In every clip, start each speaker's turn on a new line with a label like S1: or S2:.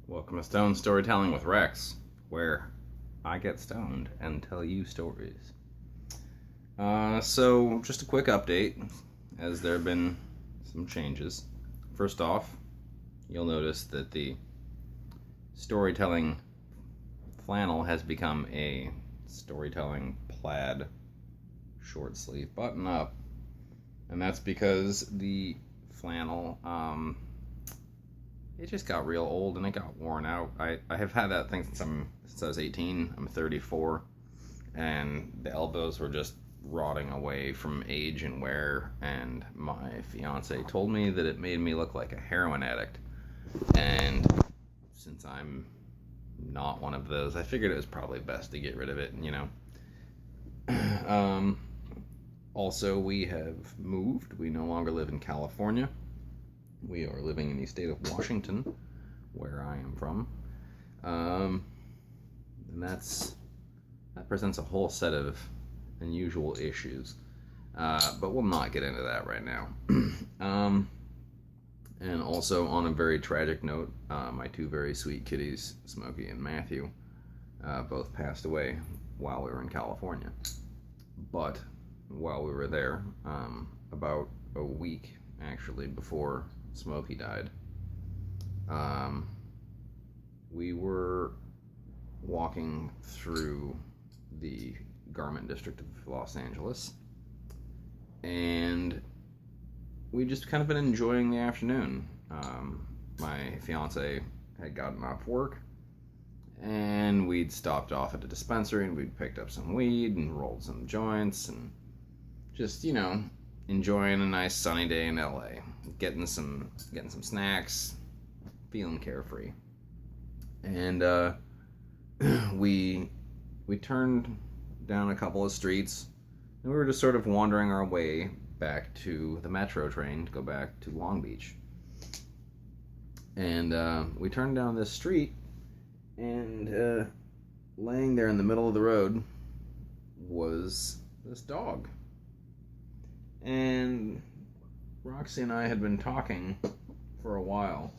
S1: Welcome to Stone Storytelling with Rex, where I get stoned and tell you stories. So, just a quick update, as there have been some changes. First off, you'll notice that the storytelling flannel has become a storytelling plaid short sleeve button up. And that's because the flannel, it just got real old and it got worn out. I have had that thing since I was 18. I'm 34, and the elbows were just rotting away from age and wear, and my fiance told me that it made me look like a heroin addict. And since I'm not one of those, I figured it was probably best to get rid of it, you know. Also, we have moved. We no longer live in California. We are living in the state of Washington, where I am from. And that presents a whole set of unusual issues. But we'll not get into that right now. And also, on a very tragic note, my two very sweet kitties, Smokey and Matthew, both passed away while we were in California. But while we were there, about a week actually before Smokey died, we were walking through the garment district of Los Angeles, and we just kind of been enjoying the afternoon. My fiance had gotten off work, and we'd stopped off at a dispensary and we'd picked up some weed and rolled some joints and just, you know, enjoying a nice sunny day in LA, getting some snacks, feeling carefree. And we turned down a couple of streets, and we were just sort of wandering our way back to the metro train to go back to Long Beach. And we turned down this street, and laying there in the middle of the road was this dog. And Roxy and I had been talking for a while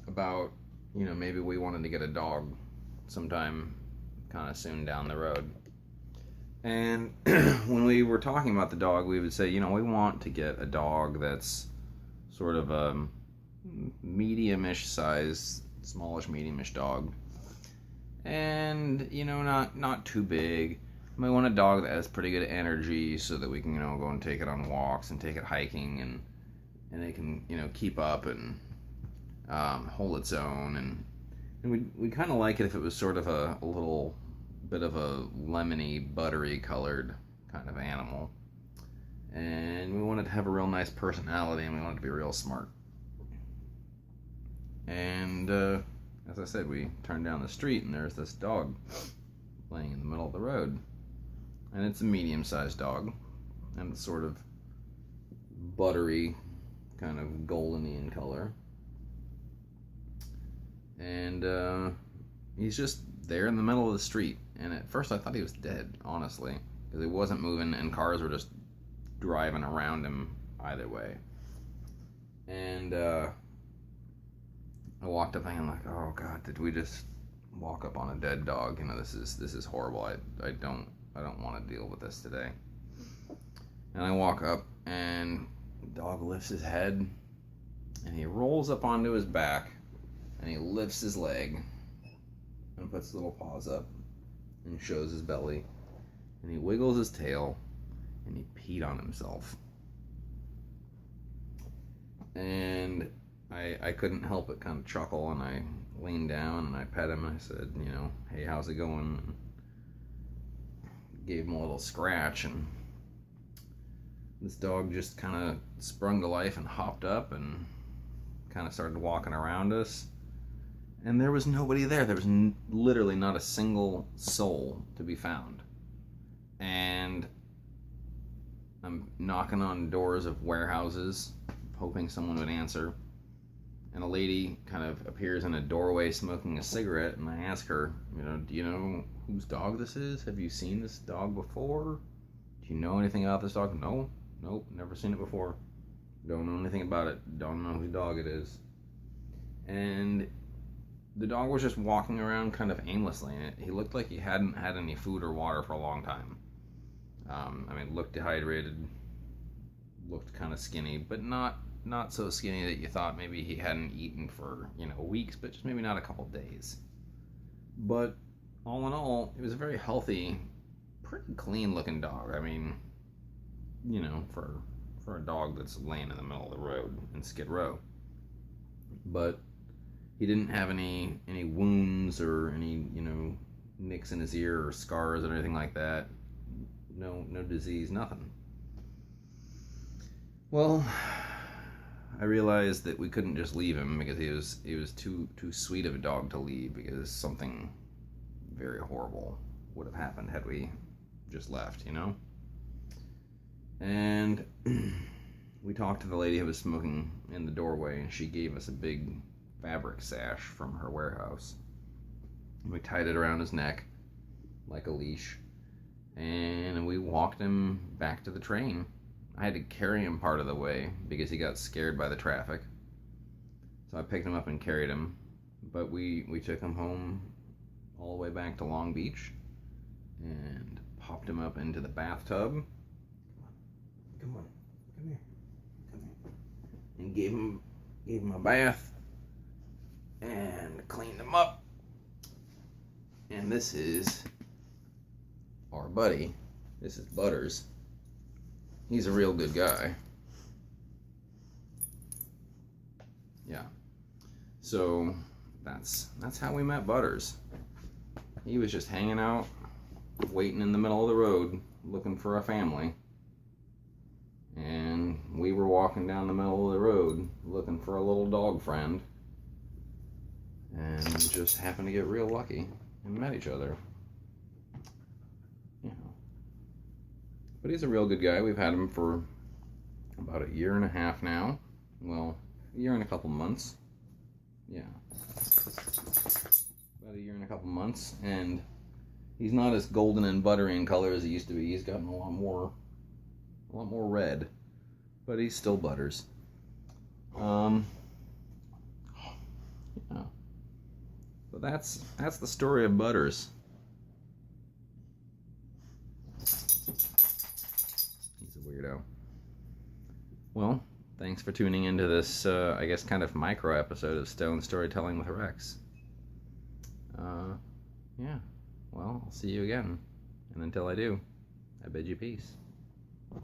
S1: about, you know, maybe we wanted to get a dog sometime kind of soon down the road. And when we were talking about the dog, we would say, you know, we want to get a dog that's sort of a medium-ish size, smallish, medium-ish dog. And, you know, not too big. We want a dog that has pretty good energy so that we can, you know, go and take it on walks and take it hiking, and it can, you know, keep up and hold its own. And we kind of like it if it was sort of a little bit of a lemony, buttery colored kind of animal. And we want it to have a real nice personality, and we want it to be real smart. And as I said, we turned down the street, and there's this dog laying in the middle of the road. And it's a medium-sized dog, and it's sort of buttery, kind of golden in color. And he's just there in the middle of the street. And at first I thought he was dead, honestly, because he wasn't moving, and cars were just driving around him either way. And I walked up and I'm like, oh God, did we just walk up on a dead dog? You know, this is horrible. I don't want to deal with this today. And I walk up, and the dog lifts his head, and he rolls up onto his back, and he lifts his leg, and puts his little paws up, and shows his belly, and he wiggles his tail, and he peed on himself. And I couldn't help but kind of chuckle, and I leaned down, and I pet him, and I said, you know, hey, how's it going? And gave him a little scratch, and this dog just kind of sprung to life and hopped up and kind of started walking around us, and there was nobody there. There was literally not a single soul to be found. And I'm knocking on doors of warehouses, hoping someone would answer, and a lady kind of appears in a doorway smoking a cigarette, and I ask her, you know, do you know whose dog this is? Have you seen this dog before? Do you know anything about this dog? Nope, never seen it before. Don't know anything about it. Don't know whose dog it is. And the dog was just walking around kind of aimlessly, and he looked like he hadn't had any food or water for a long time. Looked dehydrated, looked kind of skinny, but not so skinny that you thought maybe he hadn't eaten for, weeks, but just maybe not a couple days. But all in all, it was a very healthy, pretty clean looking dog. For a dog that's laying in the middle of the road in Skid Row. But he didn't have any wounds or any, nicks in his ear or scars or anything like that. No disease, nothing. Well, I realized that we couldn't just leave him because he was too sweet of a dog to leave, because something very horrible would have happened had we just left, And we talked to the lady who was smoking in the doorway, and she gave us a big fabric sash from her warehouse. And we tied it around his neck like a leash, and we walked him back to the train. I had to carry him part of the way because he got scared by the traffic. So I picked him up and carried him, but we took him home all the way back to Long Beach and popped him up into the bathtub. Come here. And gave him a bath and cleaned him up. And this is our buddy. This is Butters. He's a real good guy. Yeah. So that's how we met Butters. He was just hanging out, waiting in the middle of the road, looking for a family. And we were walking down the middle of the road, looking for a little dog friend. And just happened to get real lucky and met each other. But he's a real good guy. We've had him for about a year and a half now. Well, a year and a couple months. Yeah. About a year and a couple months. And he's not as golden and buttery in color as he used to be. He's gotten a lot more red. But he's still Butters. Yeah. But that's the story of Butters. Weirdo. Well, thanks for tuning into this, I guess, kind of micro episode of Stone Storytelling with Rex. Yeah. Well, I'll see you again. And until I do, I bid you peace.